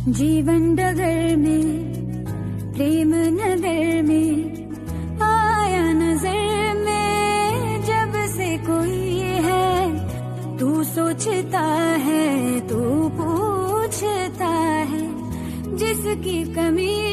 जीवन डगर में प्रेम नगर में आया नजर में जब से कोई है। तू सोचता है, तू पूछता है, जिसकी कमी